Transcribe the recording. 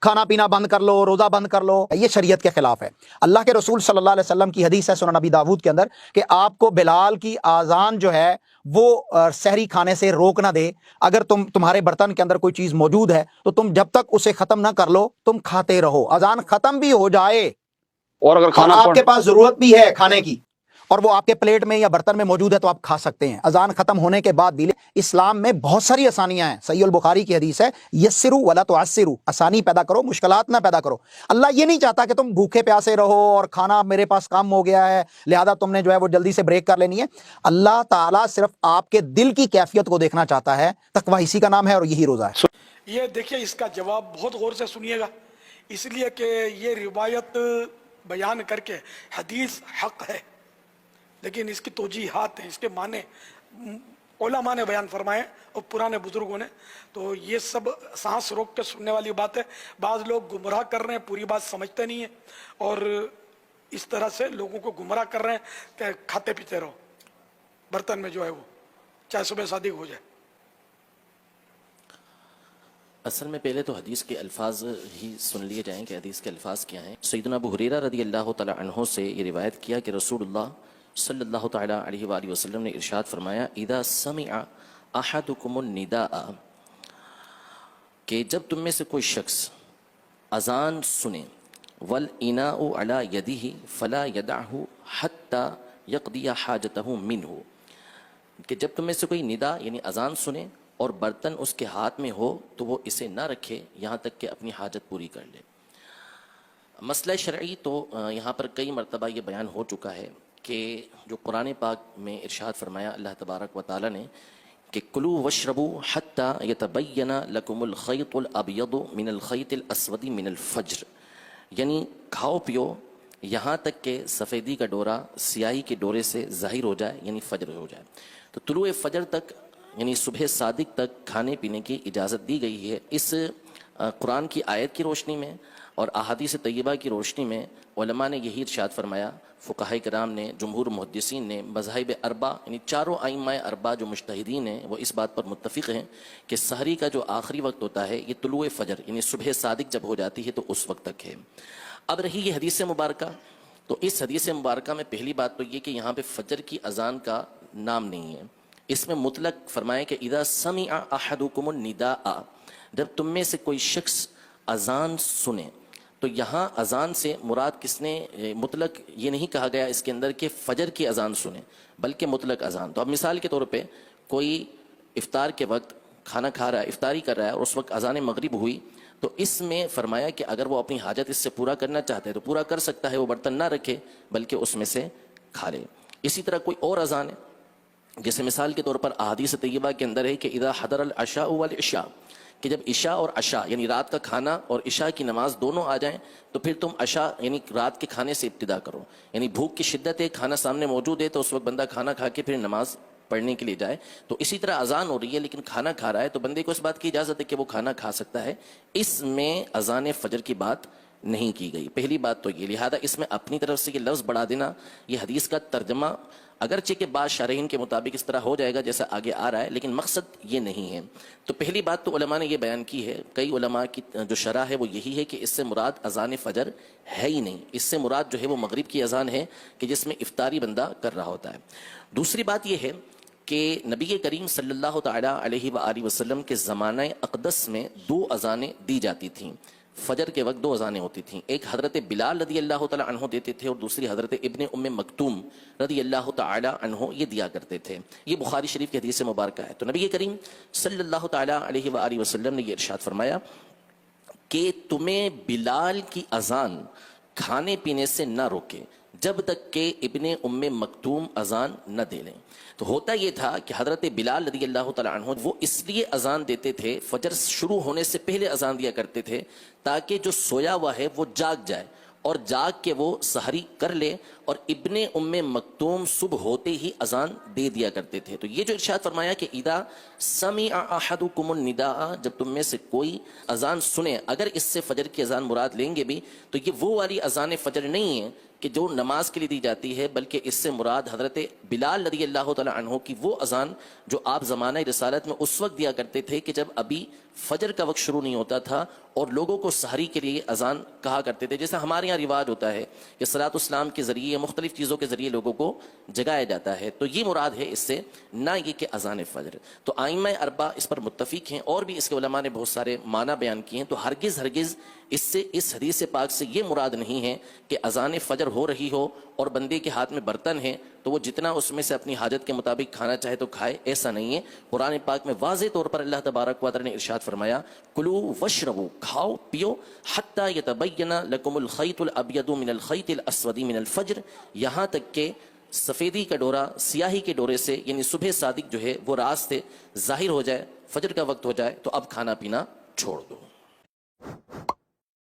کھانا پینا بند کر لو، روزہ بند کر لو، یہ شریعت کے خلاف ہے۔ اللہ کے رسول صلی اللہ علیہ وسلم کی حدیث ہے سنن نبی داود کے اندر کہ آپ کو بلال کی آذان جو ہے وہ سحری کھانے سے روک نہ دے۔ اگر تمہارے برتن کے اندر کوئی چیز موجود ہے تو تم جب تک اسے ختم نہ کر لو تم کھاتے رہو، اذان ختم بھی ہو جائے اور اگر اور کھانا آپ کے پاس ضرورت بھی ہے کھانے کی اور وہ آپ کے پلیٹ میں یا برتن میں موجود ہے تو آپ کھا سکتے ہیں اذان ختم ہونے کے بعد بھی۔ اسلام میں بہت ساری آسانیاں ہیں، صحیح البخاری کی حدیث ہے یسروا ولا تعسروا، آسانی پیدا کرو مشکلات نہ پیدا کرو۔ اللہ یہ نہیں چاہتا کہ تم بھوکے پیاسے رہو اور کھانا میرے پاس کم ہو گیا ہے لہذا تم نے جو ہے وہ جلدی سے بریک کر لینی ہے۔ اللہ تعالیٰ صرف آپ کے دل کی کیفیت کو دیکھنا چاہتا ہے، تقویٰ اسی کا نام ہے اور یہی روزہ ہے۔ یہ دیکھیے اس کا جواب بہت غور سے سنیے گا، اس لیے کہ یہ روایت بیان کر کے حدیث حق ہے لیکن اس کی توجیحات ہیں، اس کے معنی علماء نے بیان فرمائے اور پرانے بزرگوں نے، تو یہ سب سانس روک کے سننے والی بات ہے۔ بعض لوگ گمراہ کر رہے ہیں، پوری بات سمجھتے نہیں ہیں اور اس طرح سے لوگوں کو گمراہ کر رہے ہیں کہ کھاتے پیتے رہو برتن میں جو ہے وہ چاہے صبح صادق ہو جائے۔ اصل میں پہلے تو حدیث کے الفاظ ہی سن لیے جائیں کہ حدیث کے الفاظ کیا ہیں۔ سیدنا ابو ہریرہ رضی اللہ تعالی عنہ سے یہ روایت کیا کہ رسول اللہ صلی اللہ تعالی علیہ وآلہ وسلم نے ارشاد فرمایا اذا سمع احدکم النداء، کہ جب تم میں سے کوئی شخص اذان سنے، والاناء علی یدہ فلا یدعہ حتی یقضی حاجتہ منہ، کہ جب تم میں سے کوئی ندا یعنی اذان سنے اور برتن اس کے ہاتھ میں ہو تو وہ اسے نہ رکھے یہاں تک کہ اپنی حاجت پوری کر لے۔ مسئلہ شرعی تو یہاں پر کئی مرتبہ یہ بیان ہو چکا ہے کہ جو قرآن پاک میں ارشاد فرمایا اللہ تبارک و تعالی نے کہ کلوا واشربوا حتی یتبین لکم الخیط الابیض من الخیط الاسود من الفجر، یعنی کھاؤ پیو یہاں تک کہ سفیدی کا ڈورا سیاہی کے ڈورے سے ظاہر ہو جائے یعنی فجر ہو جائے۔ تو طلوع فجر تک یعنی صبح صادق تک کھانے پینے کی اجازت دی گئی ہے۔ اس قرآن کی آیت کی روشنی میں اور احادیث طیبہ کی روشنی میں علماء نے یہی ارشاد فرمایا، فقہاء کرام نے، جمہور محدثین نے، مذاہب اربع یعنی چاروں ائمہ اربع جو مجتہدین ہیں وہ اس بات پر متفق ہیں کہ سحری کا جو آخری وقت ہوتا ہے یہ طلوع فجر یعنی صبح صادق جب ہو جاتی ہے تو اس وقت تک ہے۔ اب رہی یہ حدیث مبارکہ، تو اس حدیث مبارکہ میں پہلی بات تو یہ کہ یہاں پہ فجر کی اذان کا نام نہیں ہے، اس میں مطلق فرمائے کہ اذا سمع احدکم النداء، جب تم میں سے کوئی شخص اذان سنے، تو یہاں اذان سے مراد کس نے مطلق یہ نہیں کہا گیا اس کے اندر کہ فجر کی اذان سنے بلکہ مطلق اذان۔ تو اب مثال کے طور پہ کوئی افطار کے وقت کھانا کھا رہا ہے، افطاری کر رہا ہے اور اس وقت اذان مغرب ہوئی، تو اس میں فرمایا کہ اگر وہ اپنی حاجت اس سے پورا کرنا چاہتا ہے تو پورا کر سکتا ہے، وہ برتن نہ رکھے بلکہ اس میں سے کھا لے۔ اسی طرح کوئی اور اذان ہے، جیسے مثال کے طور پر احادیث طیبہ کے اندر ہے کہ اذا حضر العشاء والعشاء، کہ جب عشاء اور عشاء یعنی رات کا کھانا اور عشاء کی نماز دونوں آ جائیں تو پھر تم عشاء یعنی رات کے کھانے سے ابتدا کرو، یعنی بھوک کی شدت ہے، کھانا سامنے موجود ہے تو اس وقت بندہ کھانا کھا کے پھر نماز پڑھنے کے لیے جائے۔ تو اسی طرح اذان ہو رہی ہے لیکن کھانا کھا رہا ہے تو بندے کو اس بات کی اجازت ہے کہ وہ کھانا کھا سکتا ہے، اس میں اذان فجر کی بات نہیں کی گئی۔ پہلی بات تو یہ، لہذا اس میں اپنی طرف سے یہ لفظ بڑھا دینا، یہ حدیث کا ترجمہ اگرچہ کہ بعض شارحین کے مطابق اس طرح ہو جائے گا جیسا آگے آ رہا ہے لیکن مقصد یہ نہیں ہے۔ تو پہلی بات تو علماء نے یہ بیان کی ہے، کئی علماء کی جو شرح ہے وہ یہی ہے کہ اس سے مراد اذان فجر ہے ہی نہیں، اس سے مراد جو ہے وہ مغرب کی اذان ہے کہ جس میں افطاری بندہ کر رہا ہوتا ہے۔ دوسری بات یہ ہے کہ نبی کریم صلی اللہ تعالی علیہ وآلہ وسلم کے زمانہ اقدس میں دو اذانیں دی جاتی تھیں، فجر کے وقت دو اذانیں ہوتی تھیں، ایک حضرت بلال رضی اللہ تعالی عنہ دیتے تھے اور دوسری حضرت ابن ام مکتوم رضی اللہ تعالی عنہ یہ دیا کرتے تھے۔ یہ بخاری شریف کی حدیث مبارکہ ہے۔ تو نبی کریم صلی اللہ تعالی علیہ وآلہ وسلم نے یہ ارشاد فرمایا کہ تمہیں بلال کی اذان کھانے پینے سے نہ روکے جب تک کہ ابن ام مکتوم اذان نہ دے لیں۔ تو ہوتا یہ تھا کہ حضرت بلال رضی اللہ تعالی عنہ وہ اس لیے اذان دیتے تھے، فجر شروع ہونے سے پہلے اذان دیا کرتے تھے تاکہ جو سویا ہوا ہے وہ جاگ جائے اور جاگ کے وہ سحری کر لے، اور ابن ام مکتوم صبح ہوتے ہی اذان دے دیا کرتے تھے۔ تو یہ جو ارشاد فرمایا کہ اذا سمع احدکم النداء، جب تم میں سے کوئی اذان سنے، اگر اس سے فجر کی اذان مراد لیں گے بھی تو یہ وہ والی اذان فجر نہیں ہے کہ جو نماز کے لیے دی جاتی ہے بلکہ اس سے مراد حضرت بلال رضی اللہ تعالی عنہ کی وہ اذان جو آپ زمانہ رسالت میں اس وقت دیا کرتے تھے کہ جب ابھی فجر کا وقت شروع نہیں ہوتا تھا اور لوگوں کو سحری کے لیے اذان کہا کرتے تھے. جیسا ہمارے یہاں رواج ہوتا ہے کہ صلاۃ السلام کے ذریعے یا مختلف چیزوں کے ذریعے لوگوں کو جگایا جاتا ہے, تو یہ مراد ہے اس سے, نہ یہ کہ اذان فجر. تو ائمہ اربعہ اس پر متفق ہیں اور بھی اس کے علماء نے بہت سارے معنی بیان کیے ہیں. تو ہرگز اس سے اس حدیث پاک سے یہ مراد نہیں ہے کہ اذان فجر ہو رہی ہو اور بندے کے ہاتھ میں برتن ہے تو وہ جتنا اس میں سے اپنی حاجت کے مطابق کھانا چاہے تو کھائے, ایسا نہیں ہے. قرآن پاک میں واضح طور پر اللہ تبارک و تعالی نے ارشاد فرمایا کلو وشربو, کھاؤ پیو, حتی یتبین لکم الخیط الابیض من الخیط الاسود من الفجر, یہاں تک کہ سفیدی کا ڈورا سیاہی کے ڈورے سے یعنی صبح صادق جو ہے وہ رات سے ظاہر ہو جائے, فجر کا وقت ہو جائے تو اب کھانا پینا چھوڑ دو.